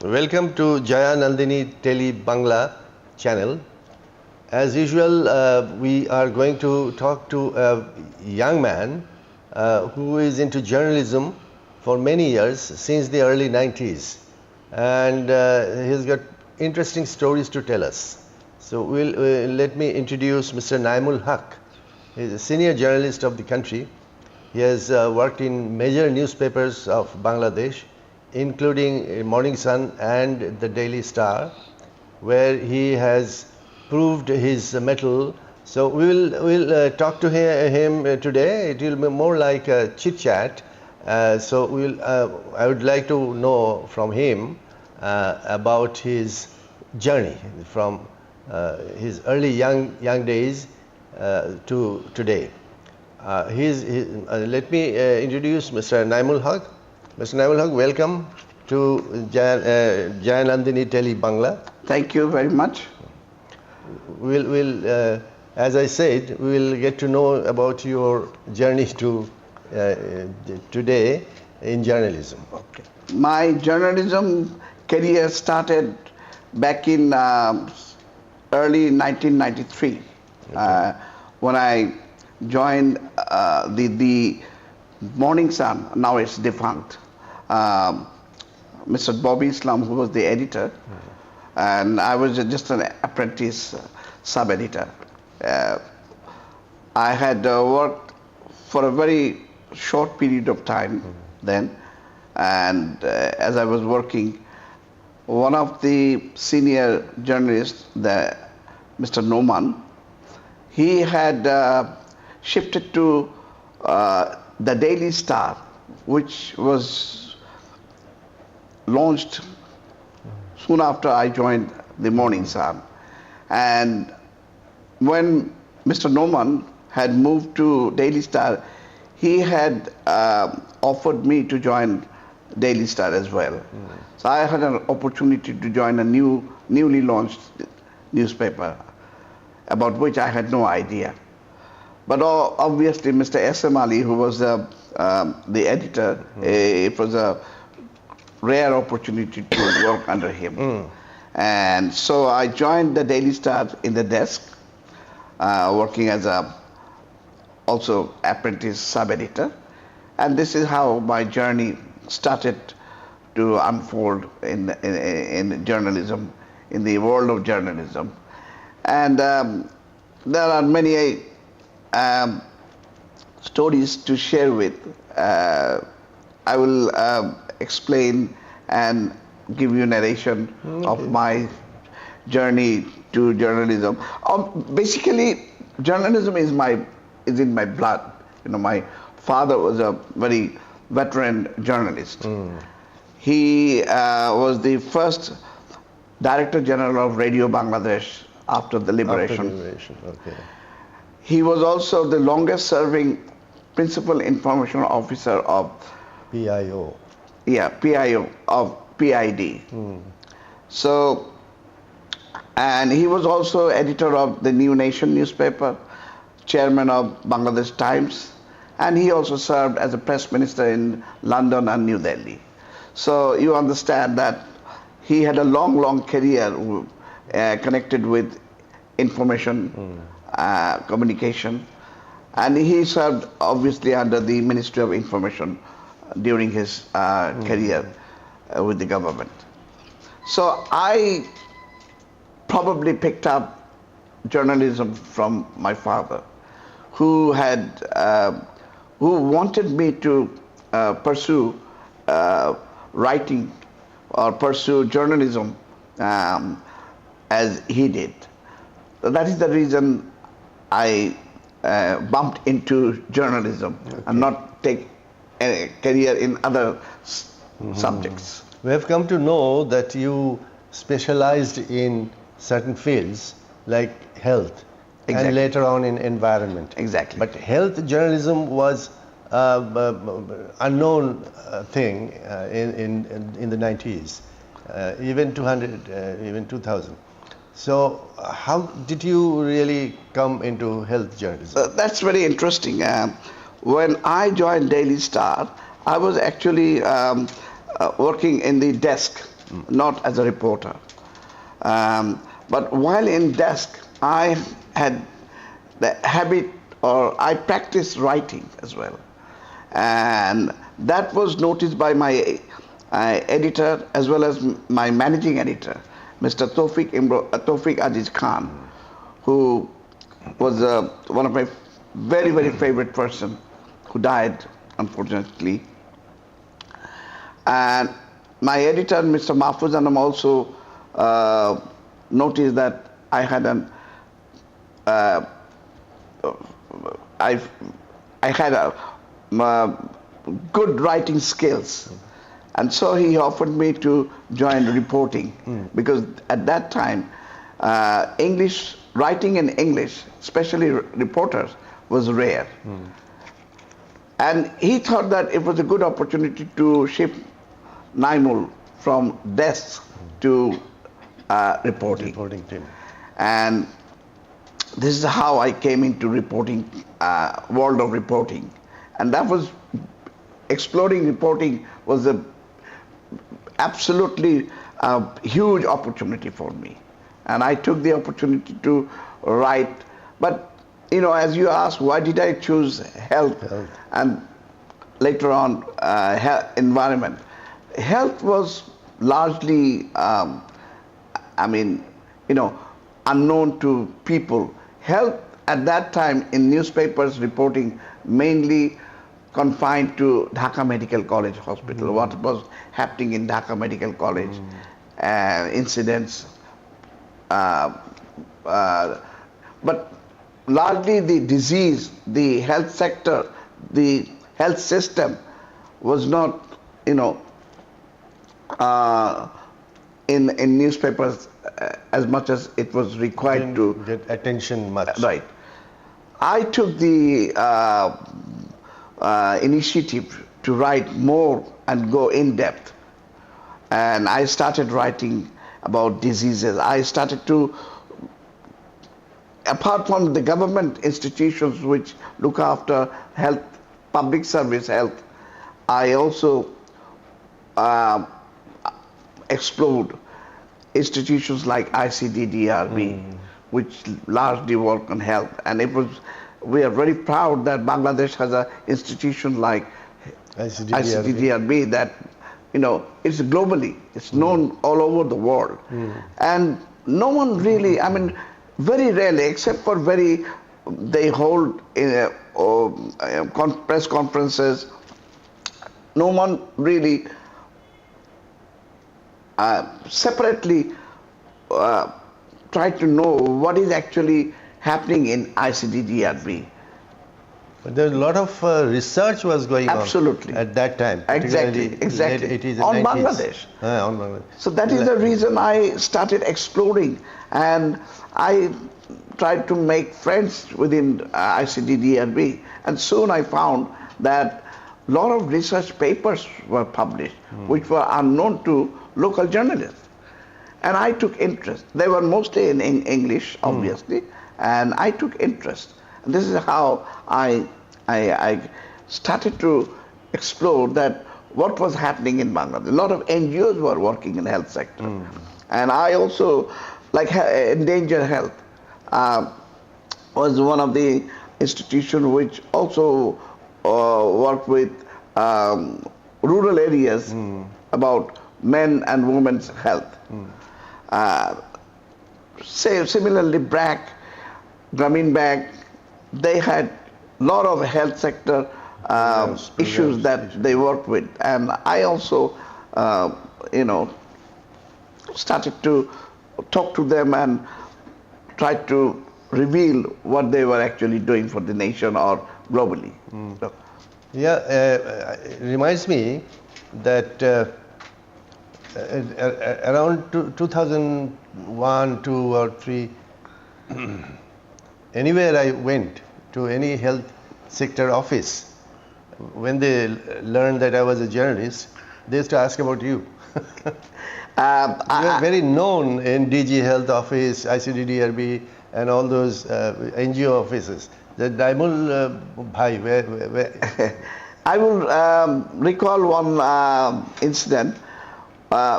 Welcome to Jayanandini Tele Bangla channel. As usual, we are going to talk to a young man who is into journalism for many years, since the early 90s. And he's got interesting stories to tell us. So let me introduce Mr. Naimul Haq. He's a senior journalist of the country. He has worked in major newspapers of Bangladesh, including Morning Sun and the Daily Star, where he has proved his mettle. So we'll talk to him today. It will be more like a chit chat. I would like to know from him about his journey from his early young days to today. Let me introduce Mr. Naimul Haq. Mr. Naimul Haq, welcome to Jayanandini Tele Bangla. Thank you very much. As I said, we will get to know about your journey to today in journalism. Okay. My journalism career started back in early 1993, okay. When I joined the Morning Sun. Now it's defunct. Mr. Bobby Islam, who was the editor, and I was just an apprentice sub-editor. I had worked for a very short period of time then, and as I was working, one of the senior journalists, Mr. Noman, he had shifted to the Daily Star, which was launched soon after I joined the Morning Sun. And when Mr. Noman had moved to Daily Star, he had offered me to join Daily Star as well. So I had an opportunity to join a newly launched newspaper, about which I had no idea. But obviously, Mr. S.M. Ali, who was the editor, it was a rare opportunity to work under him. And so I joined the Daily Star in the desk, working as also apprentice sub-editor. And this is how my journey started to unfold in journalism, in the world of journalism. And there are many stories to share with. I will explain and give you narration of my journey to journalism. Basically, journalism is in my blood. You know, my father was a very veteran journalist. He was the first Director General of Radio Bangladesh after the liberation. Okay. He was also the longest serving Principal Information Officer of PIO. Yeah, PIO of PID. So, and he was also editor of the New Nation newspaper, chairman of Bangladesh Times, and he also served as a press minister in London and New Delhi. So you understand that he had a long career connected with information, communication, and he served obviously under the Ministry of Information during his career with the government. So I probably picked up journalism from my father, who wanted me to pursue writing or pursue journalism as he did. So that is the reason I bumped into journalism and not take a career in other subjects. We have come to know that you specialized in certain fields like health, and later on in environment. Exactly. But health journalism was unknown thing in the 90s, even 2000. So how did you really come into health journalism? That's very interesting. When I joined Daily Star, I was actually working in the desk not as a reporter. But while in desk, I had the habit, or I practiced writing as well. And that was noticed by my editor as well as my managing editor, Mr. Tawfiq Aziz Khan, who was one of my very, very favorite person who died, unfortunately. And my editor, Mr. Mahfouz Anam, also noticed that I had good writing skills, and so he offered me to join reporting because at that time English writing in English, especially reporters, was rare. And he thought that it was a good opportunity to shift Naimul from desk to reporting. Reporting team. And this is how I came into reporting, world of reporting. And that was, exploring reporting was a absolutely huge opportunity for me. And I took the opportunity to write. But, you know, as you asked, why did I choose health and later on environment? Health was largely, I mean, you know, unknown to people. Health at that time in newspapers reporting mainly confined to Dhaka Medical College Hospital, what was happening in Dhaka Medical College, incidents. But largely the disease, the health sector, the health system was not, you know, in newspapers as much as it was required to get attention much. Right. I took the initiative to write more and go in depth, and I started writing about diseases. I started to, apart from the government institutions which look after health, public service health, I also explored institutions like ICDDRB, which largely work on health. And it was, we are very proud that Bangladesh has an institution like ICDDRB that, you know, it's globally, it's known all over the world. And no one really, I mean, very rarely, except for they hold press conferences, no one really separately try to know what is actually happening in ICDDRB. But there's a lot of research was going Absolutely. on at that time. Exactly. Late 80s and On 90s. Bangladesh. On Bangladesh. So that is the reason I started exploring, and I tried to make friends within ICDDRB, and soon I found that a lot of research papers were published which were unknown to local journalists. And I took interest. They were mostly in English, obviously, and I took interest. And this is how I started to explore that what was happening in Bangladesh. A lot of NGOs were working in the health sector. And I also, like Endangered Health, was one of the institutions which also worked with rural areas about men and women's health. Similarly, BRAC, Grameen Bank, they had a lot of health sector issues that they worked with. And I also, you know, started to talk to them and try to reveal what they were actually doing for the nation or globally. So, yeah, it reminds me that around 2001, 2 or 3, anywhere I went to any health sector office, when they learned that I was a journalist, they used to ask about you. You are very known in DG Health Office, ICDDRB, and all those NGO offices. The Naimul Bhai, where? I will recall one incident.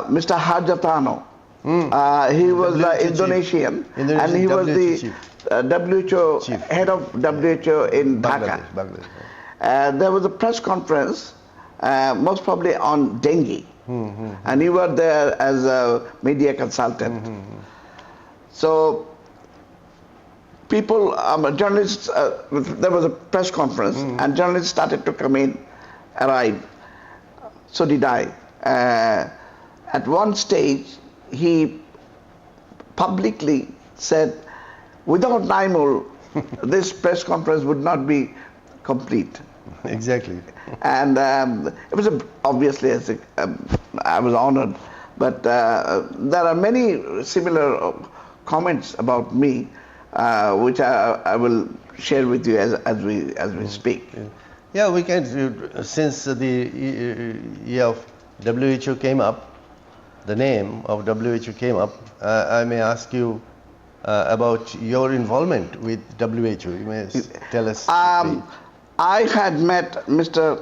Mr. Harjatano. He was WHO chief. Indonesian, and Indonesian he was WHO the chief. WHO Chief. head of WHO in Dhaka. Bangladesh. There was a press conference, most probably on dengue, and you were there as a media consultant. So people, journalists, there was a press conference, and journalists started to arrive. So did I. At one stage, he publicly said, without Naimul, this press conference would not be complete. Exactly. And it was obviously, I was honored, but there are many similar comments about me, which I will share with you as we speak. Yeah, we can. Since the year of WHO came up, the name of WHO came up, I may ask you about your involvement with WHO. You may tell us. I had met Mr.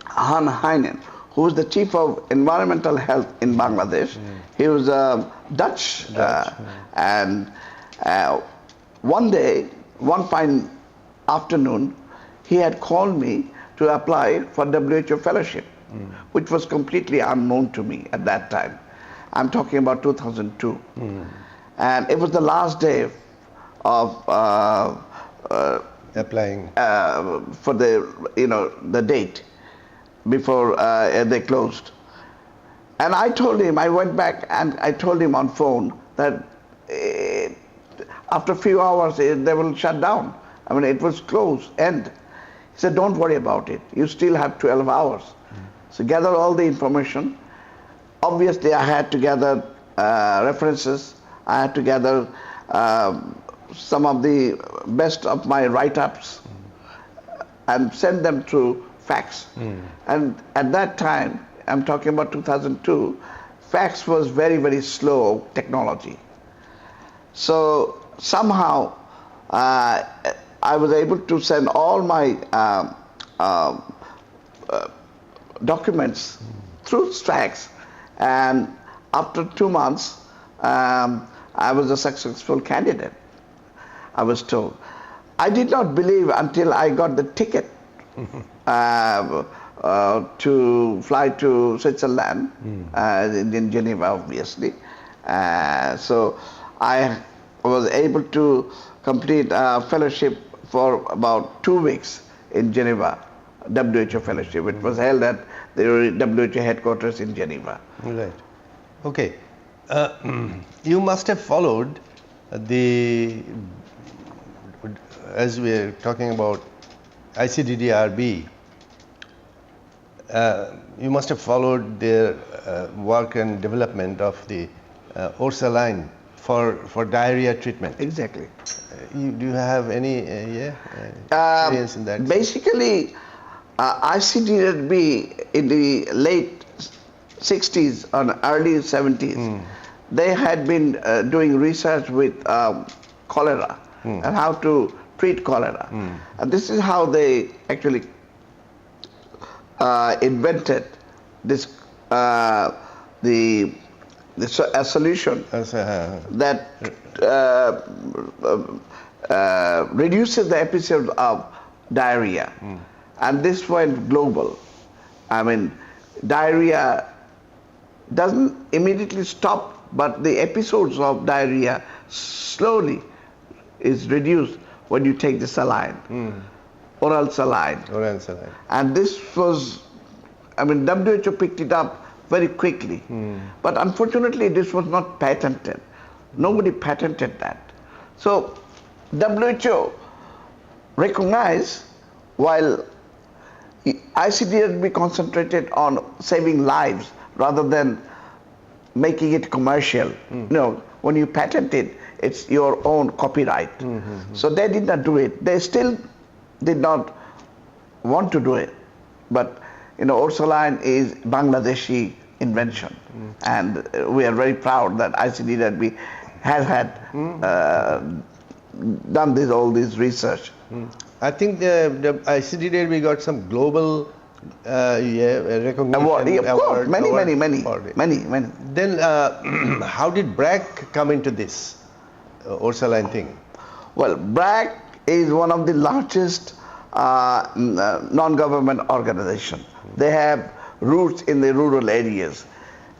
Han Heinen, who is the chief of environmental health in Bangladesh. He was Dutch. And one day, one fine afternoon, he had called me to apply for WHO fellowship, which was completely unknown to me at that time. I'm talking about 2002. And it was the last day of Applying for the date before they closed. And I told him, I went back and I told him on phone that after a few hours they will shut down. I mean, it was closed, end. He said, don't worry about it. You still have 12 hours. So gather all the information. Obviously, I had to gather references. I had to gather some of the best of my write-ups and send them through fax. And at that time, I'm talking about 2002, fax was very, very slow technology. So somehow I was able to send all my documents through fax, and after 2 months, I was a successful candidate, I was told. I did not believe until I got the ticket to fly to Switzerland, in Geneva, obviously. So I was able to complete a fellowship for about 2 weeks in Geneva, WHO fellowship. It was held at the WHO headquarters in Geneva. Right. Okay. You must have followed as we are talking about ICDDRB, you must have followed their work and development of the Orsaline for diarrhea treatment. Exactly. Do you have any experience in that? Basically, ICDDRB in the late 60s or early 70s, they had been doing research with cholera and how to treat cholera. And this is how they actually invented this a solution that reduces the episode of diarrhea. And this went global. I mean, diarrhea doesn't immediately stop, but the episodes of diarrhea slowly is reduced when you take the saline, oral saline. Oral saline. And this was, I mean, WHO picked it up very quickly. But unfortunately, this was not patented. Nobody patented that. So WHO recognized, while ICDDRB concentrated on saving lives rather than making it commercial. You know, when you patent it, it's your own copyright. So they did not do it. They still did not want to do it. But, you know, Orsaline is Bangladeshi invention. And we are very proud that ICDDRB has had done all this research. I think the ICDDRB got some global recognition, Award, of course, many. award. Then how did BRAC come into this Ursuline thing? Well, BRAC is one of the largest non-government organization. They have roots in the rural areas.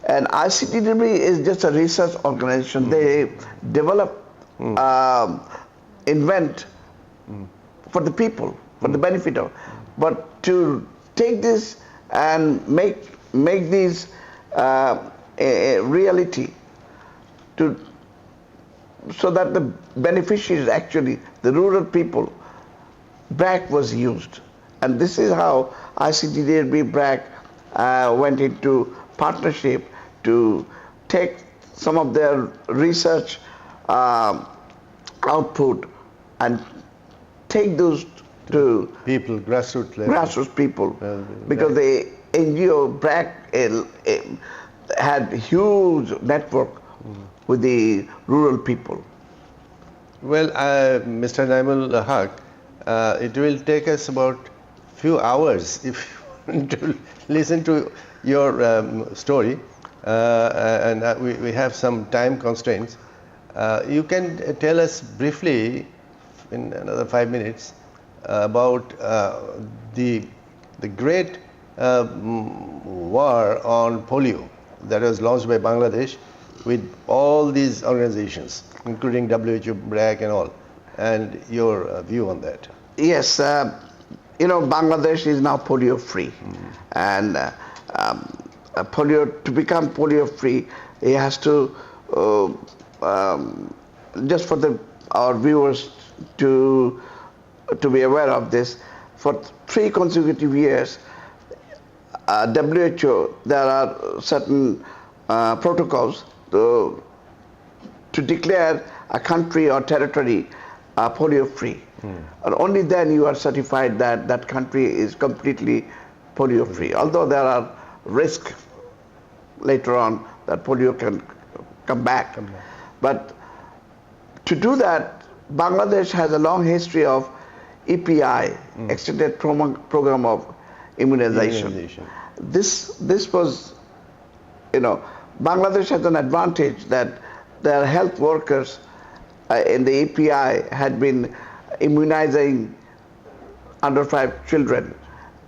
And ICTW is just a research organization. They develop, invent for the people, for the benefit of. But to take this and make these a reality, so that the beneficiaries, actually the rural people, BRAC was used. And this is how ICTW BRAC went into partnership to take some of their research output and take those to people, grassroots people, because the NGO BRAC had huge network with the rural people. Well, Mr. Naimul Haq, it will take us about few hours if you want to listen to your story, and we have some time constraints. You can tell us briefly, in another 5 minutes, about the great war on polio that was launched by Bangladesh with all these organizations, including WHO, BRAC and all, and your view on that. Yes, Bangladesh is now polio free, and to become polio free, it has to, just for our viewers to be aware of this, for 3 consecutive years, WHO, there are certain protocols to declare a country or territory polio free. And only then you are certified that that country is completely polio free. Although there are risks later on that polio can come back. But to do that, Bangladesh has a long history of EPI, Extended Program of Immunization. This was, Bangladesh has an advantage that their health workers in the EPI had been immunizing under 5 children,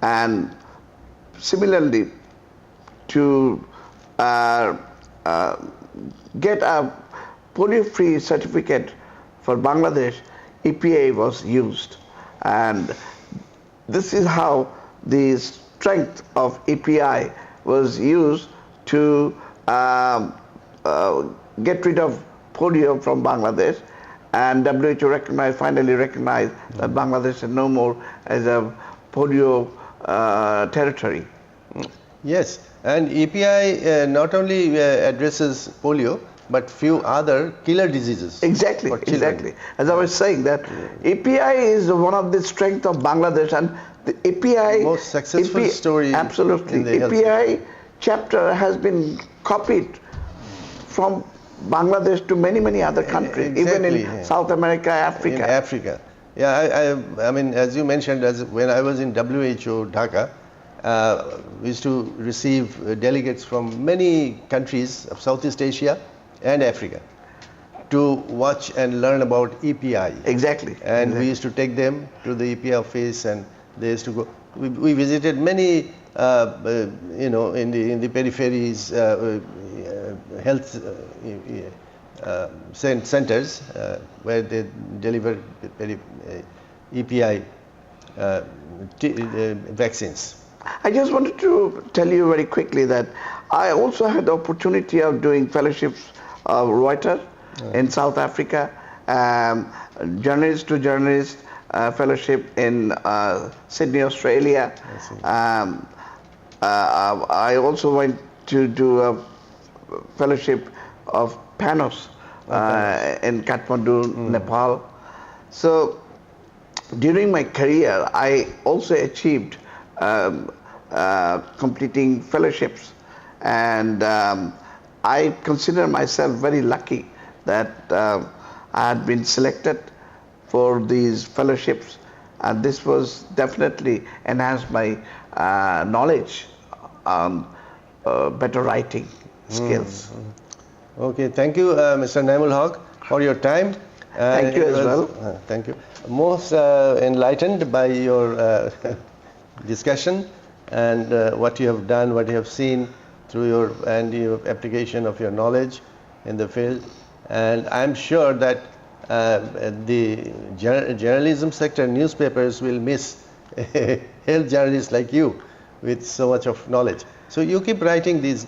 and similarly to get a polio-free certificate for Bangladesh, EPA was used, and this is how the strength of EPI was used to get rid of polio from Bangladesh, and WHO finally recognized that Bangladesh is no more as a polio territory. Yes, and EPI not only addresses polio, but few other killer diseases. Exactly. As I was saying, that EPI is one of the strengths of Bangladesh, and the EPI most successful story. Absolutely, EPI chapter has been copied from Bangladesh to many other countries, even in South America, Africa. In Africa, yeah. I mean, as you mentioned, when I was in WHO Dhaka, we used to receive delegates from many countries of Southeast Asia and Africa to watch and learn about EPI. Exactly. And we used to take them to the EPI office, and they used to go. We visited many, in the peripheries, health centers where they deliver EPI vaccines. I just wanted to tell you very quickly that I also had the opportunity of doing fellowships of Reuters in South Africa, journalist to journalist fellowship in Sydney, Australia. I also went to do a fellowship of Panos in Kathmandu, Nepal. So during my career, I also achieved completing fellowships, and I consider myself very lucky that I had been selected for these fellowships, and this was definitely enhanced my knowledge on better writing skills. Okay, thank you, Mr. Naimul Haq, for your time. Thank you as well. Thank you. Most enlightened by your discussion and what you have done, what you have seen through your application of your knowledge in the field. And I'm sure that the journalism sector, newspapers will miss health journalists like you with so much of knowledge. So you keep writing these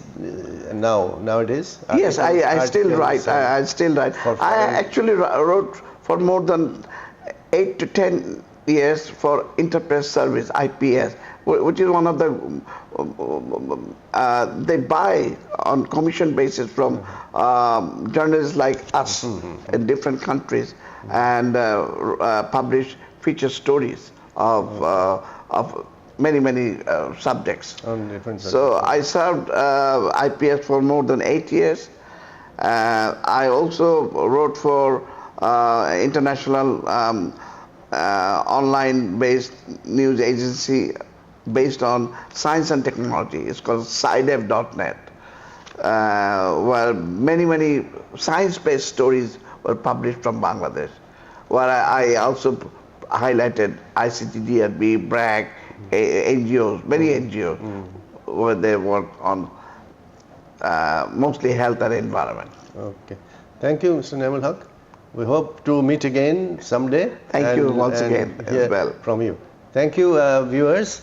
nowadays? Yes, I still write. I still write. I actually wrote for more than 8 to 10 years for Interpress Service, IPS, which is one of the, they buy on commission basis from journalists like us in different countries and publish feature stories of many subjects. On different So I served IPS for more than 8 years. I also wrote for international online-based news agency based on science and technology. It's called scidev.net, where many science-based stories were published from Bangladesh, where I also highlighted ICTDRB, BRAC, NGOs, many NGOs, where they work on mostly health and environment. Okay. Thank you, Mr. Naimul Haq. We hope to meet again someday. Thank you once again as well. From you. Thank you, viewers.